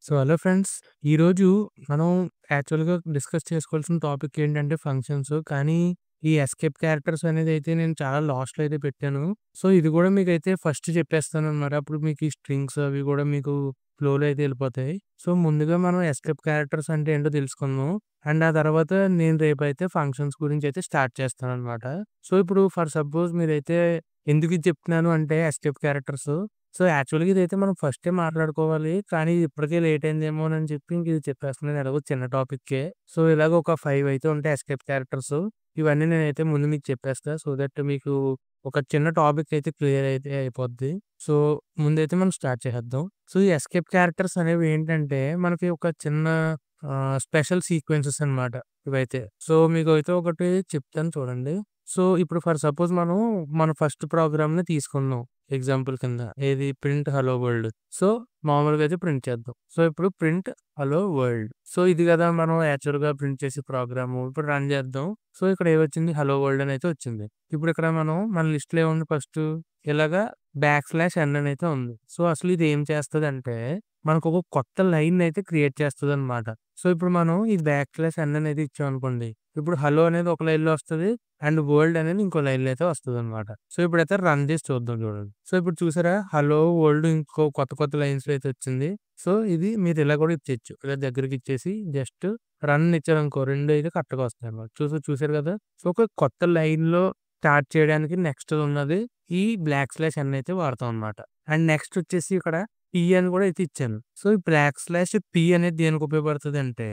So, hello friends. ఈరోజు మనం యాక్చువల్‌గా డిస్కస్ చేసుకోవాల్సిన టాపిక్ ఏంటంటే ఫంక్షన్స్. కానీ ఈ ఎస్కేప్ క్యారెక్టర్స్ అనేదైతే నేను చాలా లాస్ట్‌లో అయితే పెట్టాను. సో, ఇది కూడా మీకైతే ఫస్ట్ చెప్పేస్తాననమాట. అప్పుడు మీకు ఈ స్ట్రింగ్స్ అవి కూడా మీకు ఫ్లోలో అయితే ఎళ్ళిపోతాయి. సో, ముందుగా మనం ఎస్కేప్ క్యారెక్టర్స్ అంటే ఏంటో తెలుసుకుందాం. అండ్ ఆ తర్వాత నేను రేపైతే ఫంక్షన్స్ గురించి అయితే స్టార్ట్ చేస్తాననమాట. సో, ఇప్పుడు ఫర్ సపోజ్ మీరైతే ఎందుకు ఇది చెప్తున్నాను అంటే ఎస్కేప్ క్యారెక్టర్స్. సో, యాక్చువల్‌గా ఇదైతే మనం ఫస్టే మాట్లాడుకోవాలి. కానీ ఇప్పటికే లేట్ అయిందేమోనని చెప్పి ఇంక ఇది చెప్పేస్తున్నాను. ఎలాగో చిన్న టాపిక్కే. సో, ఇలాగ ఒక 5 అయితే ఉంటాయి ఎస్కేప్ క్యారెక్టర్స్. ఇవన్నీ నేనైతే ముందు మీకు చెప్పేస్తా. సో దట్ మీకు ఒక చిన్న టాపిక్ అయితే క్లియర్ అయితే అయిపోద్ది. సో, ముందైతే మనం స్టార్ట్ చేసేద్దాం. సో, ఈ ఎస్కేప్ క్యారెక్టర్స్ అనేవి ఏంటంటే మనకి ఒక చిన్న స్పెషల్ సీక్వెన్సెస్ అనమాట ఇవైతే. సో, మీకైతే ఒకటి చెప్తాను చూడండి. సో, ఇప్పుడు ఫర్ సపోజ్ మనం మన ఫస్ట్ ప్రోగ్రామ్‌ని తీసుకుందాం. ఎగ్జాంపుల్ కింద. ఏది ప్రింట్ హలో వరల్డ్. సో, మామూలుగా అయితే ప్రింట్ చేద్దాం. సో, ఇప్పుడు ప్రింట్ హలో వరల్డ్. సో, ఇది గదా మనం యాక్చువల్‌గా ప్రింట్ చేసే ప్రోగ్రాము. ఇప్పుడు రన్ చేద్దాం. సో, ఇక్కడ ఏమొచ్చింది హలో వరల్డ్ అని అయితే వచ్చింది. ఇప్పుడు ఇక్కడ మనం మన లిస్ట్‌లో ఏముంది ఫస్టు ఇలాగా /n అనైతే ఉంది. సో, అసలు ఇది ఏం చేస్తదంటే మనకొక కొత్త లైన్‌నయితే క్రియేట్ చేస్తదనమాట. సో, ఇప్పుడు మనం ఈ /n అనేది ఇచ్చామనుకోండి. ఇప్పుడు హలో అనేది ఒక లైన్‌లో వస్తది. అండ్ వరల్డ్ అనేది ఇంకో లైన్‌లో అయితే వస్తదనమాట. సో, ఇప్పుడైతే రన్ చేసి చూద్దాం చూడండి. సో, ఇప్పుడు చూసారా హలో వరల్డ్ ఇంకో కొత్త కొత్త లైన్స్‌లో అయితే వచ్చింది. సో, ఇది మీరు ఇలా కూడా ఇచ్చేయొచ్చు. ఇలా దగ్గరికి ఇచ్చేసి జస్ట్ రన్ ఇచ్చారనుకో 2 అయితే కరెక్ట్‌గా వస్తాయన్నమాట. చూసారు కదా! సో, ఒక కొత్త లైన్‌లో స్టార్ట్ చేయడానికి నెక్స్ట్ ఉన్నది ఈ /n అయితే వాడతాం అనమాట. అండ్ నెక్స్ట్ వచ్చేసి ఇక్కడ పి అని కూడా అయితే ఇచ్చాను. సో, ఈ /p అనేది దేనికి ఉపయోగపడతదంటే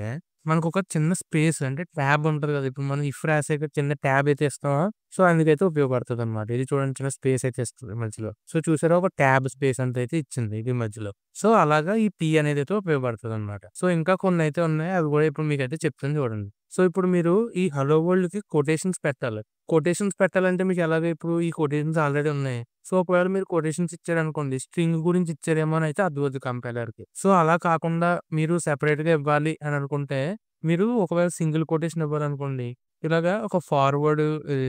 మనకొక చిన్న స్పేస్ అంటే ట్యాబ్ ఉంటది కదా! ఇప్పుడు మనం ఇఫ్ రాసాక చిన్న ట్యాబ్ అయితే ఇస్తామో సో, అందుకైతే ఉపయోగపడతదనమాట. ఇది చూడండి చిన్న స్పేస్ అయితే ఇస్తది మధ్యలో. సో, చూసారా ఒక ట్యాబ్ స్పేస్ అంతైతే ఇచ్చింది ఇది మధ్యలో. సో, అలాగా ఈ పి అనేదైతే ఉపయోగపడతదనమాట. సో, ఇంకా కొన్నైతే ఉన్నాయి. అవి కూడా ఇప్పుడు మీకైతే చెప్తాను చూడండి. సో, ఇప్పుడు మీరు ఈ హలో వరల్డ్‌కి కొటేషన్స్ పెట్టాలి. కొటేషన్స్ పెట్టాలంటే మీకు ఎలాగ ఇప్పుడు ఈ కొటేషన్స్ ఆల్రెడీ ఉన్నాయి. సో, ఒకవేళ మీరు కొటేషన్స్ ఇచ్చారనుకోండి, స్ట్రింగ్ గురించి ఇచ్చారేమో అని అయితే అర్థమవుద్ది కంపైలర్‌కి. సో, అలా కాకుండా మీరు సెపరేట్‌గా ఇవ్వాలి అని అనుకుంటే, మీరు ఒకవేళ సింగిల్ కొటేషన్ ఇవ్వాలనుకోండి, ఇలాగా ఒక ఫార్వర్డ్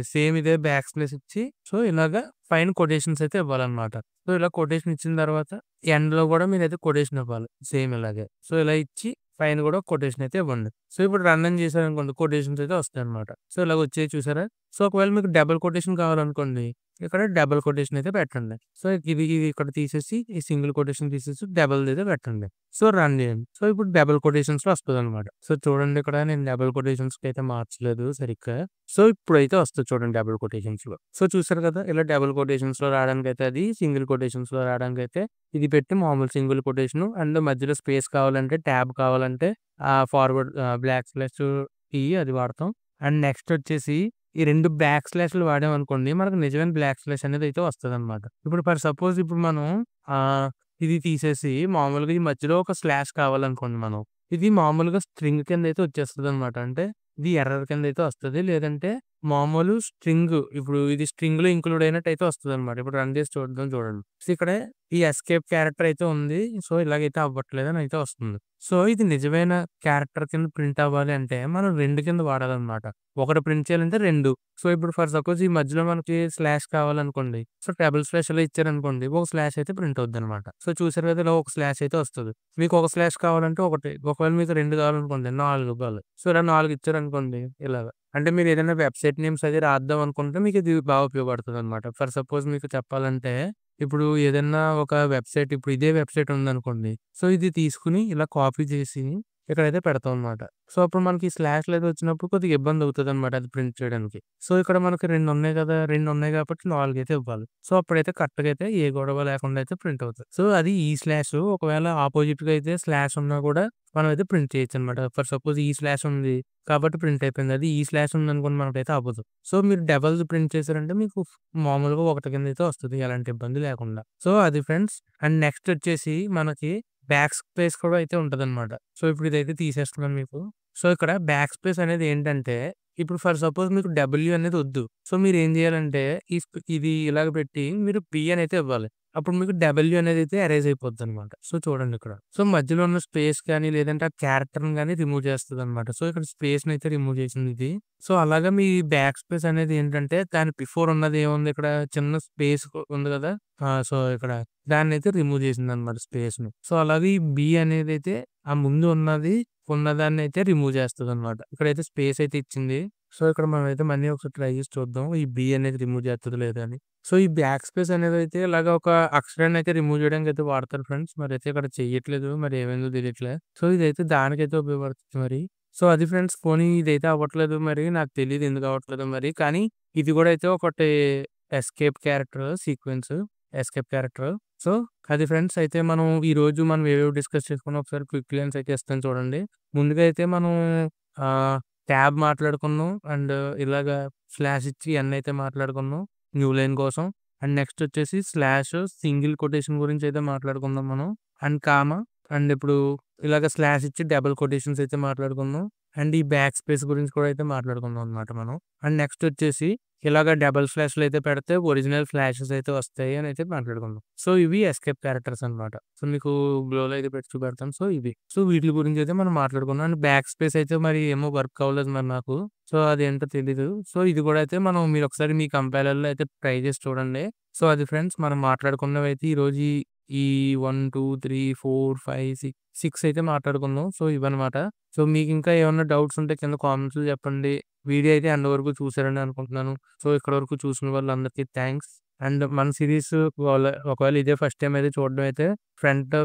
సేమ్ ఇదే బ్యాక్ స్పేస్ ఇచ్చి, సో, ఇలాగా పైన కొటేషన్స్ అయితే ఇవ్వాలన్నమాట. సో, ఇలా కొటేషన్ ఇచ్చిన తర్వాత ఎండ్‌లో కూడా మీరైతే కొటేషన్ ఇవ్వాలి. సేమ్ ఇలాగే. సో, ఇలా ఇచ్చి పైన కూడా కొటేషన్ అయితే ఇవ్వండి. సో, ఇప్పుడు రన్ అని చేశారనుకోండి కొటేషన్స్ అయితే వస్తాయన్నమాట. సో, ఇలాగ వచ్చాయి చూసారా? సో, ఒకవేళ మీకు డబుల్ కొటేషన్ కావాలనుకోండి ఇక్కడ డబుల్ కొటేషన్ అయితే పెట్టండి. సో, ఇది ఇక్కడ తీసేసి ఈ సింగిల్ కొటేషన్ తీసేసి డబుల్‌ది అయితే పెట్టండి. సో, రన్ చేయండి. సో, ఇప్పుడు డబుల్ కొటేషన్స్‌లో వస్తదనమాట. సో, చూడండి ఇక్కడ నేను డబుల్ కొటేషన్స్‌కి అయితే మార్చలేదు సరిగ్గా. సో, ఇప్పుడైతే వస్తది చూడండి డబుల్ కొటేషన్స్‌లో. సో, చూసారు కదా! ఇలా డబుల్ కొటేషన్స్‌లో రావడానికైతే అది, సింగిల్ కొటేషన్స్‌లో రావడానికైతే ఇది పెట్టి మామూలు సింగిల్ కొటేషను అండ్ మధ్యలో స్పేస్ కావాలంటే ట్యాబ్ కావాలంటే ఫార్వర్డ్ /t అది వాడతాం. అండ్ నెక్స్ట్ వచ్చేసి ఈ 2 బ్యాక్ స్లాష్‌లు వాడామనుకోండి మనకు నిజమైన బ్యాక్ స్లాష్ అనేదైతే వస్తదనమాట. ఇప్పుడు ఫర్ సపోజ్ ఇప్పుడు మనం ఇది తీసేసి మామూలుగా ఈ మధ్యలో ఒక స్లాష్ కావాలనుకోండి మనం. ఇది మామూలుగా స్ట్రింగ్ కిందైతే వచ్చేస్తదనమాట. అంటే ఇది ఎర్రర్ కిందైతే వస్తది. లేదంటే మామూలు స్ట్రింగ్ ఇప్పుడు ఇది స్ట్రింగ్‌లో ఇంక్లూడ్ అయినట్టయితే వస్తదనమాట. ఇప్పుడు రన్ చేసి చూద్దాం చూడండి. సో, ఇక్కడ ఈ ఎస్కేప్ క్యారెక్టర్ అయితే ఉంది. సో, ఇలాగైతే అవ్వట్లేదని అయితే వస్తుంది. సో, ఇది నిజమైన క్యారెక్టర్ కింద ప్రింట్ అవ్వాలి అంటే మనం 2 కింద వాడాలనమాట. ఒకటి ప్రింట్ చేయాలంటే 2. సో, ఇప్పుడు ఫర్ సపోజ్ ఈ మధ్యలో మనకి స్లాష్ కావాలనుకోండి. సో, డబుల్ స్లాష్ ఇలా ఇచ్చారనుకోండి. ఒక స్లాష్ అయితే ప్రింట్ అవుద్దనమాట. సో, చూసారు కదా! ఇలా ఒక స్లాష్ అయితే వస్తది. మీకు ఒక స్లాష్ కావాలంటే ఒకటి. ఒకవేళ మీకు 2 కావాలనుకోండి 4 ఇవ్వాలి. సో, ఇలా 4 ఇచ్చారనుకోండి ఇలాగ. అంటే మీరు ఏదైనా వెబ్‌సైట్ నేమ్స్ అది రాద్దాం అనుకుంటే మీకు ఇది బాగా ఉపయోగపడతదనమాట. ఫర్ సపోజ్ మీకు చెప్పాలంటే ఇప్పుడు ఏదన్నా ఒక వెబ్‌సైట్ ఇప్పుడు ఇదే వెబ్‌సైట్ ఉందనుకోండి. సో, ఇది తీసుకొని ఇలా కాపీ చేసి ఇక్కడైతే పెడతామనమాట. సో, అప్పుడు మనకి స్లాష్‌లు అది వచ్చినప్పుడు కొద్దిగా ఇబ్బంది అవుతదనమాట అది ప్రింట్ చేయడానికి. సో, ఇక్కడ మనకి 2 ఉన్నాయి కదా! 2 ఉన్నాయి కాబట్టి 4 అయితే ఇవ్వాలి. సో, అప్పుడైతే కరెక్ట్‌గా అయితే ఏ గొడవ లేకుండా అయితే ప్రింట్ అవుతది. సో, అది ఈ స్లాషు ఒకవేళ ఆపోజిట్‌గా అయితే స్లాష్ ఉన్నా కూడా మనమైతే ప్రింట్ చేయొచ్చనమాట. ఫర్ సపోజ్ ఈ స్లాష్ ఉంది కాబట్టి ప్రింట్ అయిపోయింది. అది ఈ స్లాష్ ఉందనుకోండి మనకైతే అవ్వదు. సో, మీరు డబల్‌ది ప్రింట్ చేశారంటే మీకు మామూలుగా ఒకటి కిందైతే వస్తది. ఎలాంటి ఇబ్బంది లేకుండా. సో, అది ఫ్రెండ్స్. అండ్ నెక్స్ట్ వచ్చేసి మనకి బ్యాక్ స్పేస్ కూడా అయితే ఉంటదనమాట. సో, ఇప్పుడు ఇదైతే తీసేస్తున్నాను మీకు. సో, ఇక్కడ బ్యాక్ స్పేస్ అనేది ఏంటంటే ఇప్పుడు ఫర్ సపోజ్ మీకు డబ్ల్యూ అనేది వద్దు. సో, మీరేం చేయాలంటే ఇది ఇలాగ పెట్టి మీరు పి అని అయితే ఇవ్వాలి. అప్పుడు మీకు డబ్ల్యూ అనేదైతే ఎరేజ్ అయిపోద్దనమాట. సో, చూడండి ఇక్కడ. సో, మధ్యలో ఉన్న స్పేస్ కానీ, లేదంటే ఆ క్యారెక్టర్‌ని గాని రిమూవ్ చేస్తదనమాట. సో, ఇక్కడ స్పేస్‌నయితే రిమూవ్ చేసిందిది. సో, అలాగా మీ బ్యాక్ స్పేస్ అనేది ఏంటంటే, దాని బిఫోర్ ఉన్నది ఏముంది ఇక్కడ చిన్న స్పేస్ ఉంది గదా! సో, ఇక్కడ దాన్నయితే రిమూవ్ చేసిందనమాట స్పేస్‌ని. సో, అలాగే ఈ బీ అనేదైతే ఆ ముందు ఉన్నదాన్నయితే రిమూవ్ చేస్తదనమాట. ఇక్కడైతే స్పేస్ అయితే ఇచ్చింది. సో, ఇక్కడ మనమైతే మళ్ళీ ఒకసారి ట్రై చేసి చూద్దాం. ఈ బీ అనేది రిమూవ్ చేత్తదో లేదా అని. సో, ఈ బ్యాక్ స్పేస్ అనేదైతే ఇలాగ ఒక అక్షరాన్నయితే రిమూవ్ చేయడానికైతే వాడతారు ఫ్రెండ్స్. మరైతే ఇక్కడ చెయ్యట్లేదు. మరి ఏమైందో తెలీట్లే. సో, ఇదైతే దానికైతే ఉపయోగపడుతుంది మరి. సో, అది ఫ్రెండ్స్. పోనీ ఇదైతే అవ్వట్లేదు మరి. నాకు తెలీదు ఎందుకు అవ్వట్లేదో మరి. కానీ ఇది గూడా అయితే ఒకటి escape character sequence. Escape character. So, అది ఫ్రెండ్స్. అయితే మనం ఏవేవి డిస్కస్ చేసుకున్నాం ఒకసారి క్విక్ గ్లాన్స్ అయితే ఇస్తాను చూడండి. ముందుగా అయితే మనం ఆహ్, ట్యాబ్ మాట్లాడుకున్నాం. అండ్ ఇలాగా స్లాష్ ఇచ్చి ఎన్ అయితే మాట్లాడుకున్నాం. న్యూ లైన్ కోసం. అండ్ నెక్స్ట్ వచ్చేసి స్లాష్, సింగిల్ కొటేషన్ గురించి అయితే మాట్లాడుకుందాం మనం. And comma. అండ్ ఇప్పుడు ఇలాగ స్లాష్ ఇచ్చి డబుల్ కొటేషన్స్ అయితే మాట్లాడుకుందాం. అండ్ ఈ బ్యాక్ స్పేస్ గురించి కూడా అయితే మాట్లాడుకుందాం అనమాట మనం. అండ్ నెక్స్ట్ వచ్చేసి ఇలాగ డబుల్ స్లాష్‌లు అయితే పెడితే ఒరిజినల్ ఫ్లాషెస్ అయితే వస్తాయి అని అయితే మాట్లాడుకుందాం. సో, ఇవి ఎస్కేప్ క్యారెక్టర్స్ అనమాట. సో, మీకు గ్లోలో అయితే పెట్టి చూపెడతాను. సో, ఇవి. సో, వీటిలి గురించి అయితే మనం మాట్లాడుకున్నాం. అండ్ బ్యాక్ స్పేస్ అయితే మరి ఏమో వర్క్ అవ్వలేదు మరి నాకు. సో, అదేంటో తెలీదు. సో, ఇది కూడా అయితే మీరొకసారి మీ కంపైలర్‌లో అయితే ట్రై చేసి చూడండి. సో, అది ఫ్రెండ్స్ మనం మాట్లాడుకున్నవైతే ఈరోజు ఈ 1, 2, 3, 4, 5, 6 అయితే మాట్లాడుకున్నాం. సో, ఇవన్నమాట. సో, మీకింకా ఏమన్నా డౌట్స్ ఉంటే కింద కామెంట్స్‌లో చెప్పండి. వీడియో అయితే ఎండ్ వరకు చూసారని అనుకుంటున్నాను. సో, ఇక్కడి వరకు చూసిన వాళ్ళందరికీ థాంక్స్. అండ్ మన సీరీస్ ఒకవేళ ఇదే ఫస్ట్ టైమ్ అయితే చూడడం అయితే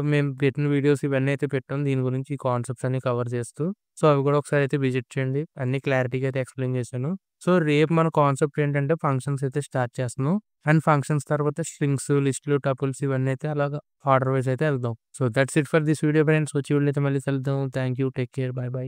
మేము పెట్టిన వీడియోస్ ఇవన్నీ అయితే పెట్టాం. దీని గురించి ఈ కాన్సెప్ట్స్ అన్ని కవర్ చేస్తూ. సో, అవి కూడా ఒకసారి అయితే విజిట్ చేయండి. అన్నీ క్లారిటీగా అయితే ఎక్స్‌ప్లెయిన్ చేశాను. సో, రేపు మన కాన్సెప్ట్ ఏంటంటే ఫంక్షన్స్ అయితే స్టార్ట్ చేస్తున్నాం. అండ్ ఫంక్షన్స్ తర్వాత స్ట్రింగ్స్, లిస్ట్‌లు, టపుల్స్ ఇవన్నీ అయితే అలాగా ఆర్డర్ వైస్ అయితే ఎళ్దాం. So, that's it for this video friends. వచ్చే వీడియోలో అయితే మళ్ళీ కలుద్దాం. Thank you. Take care. Bye by.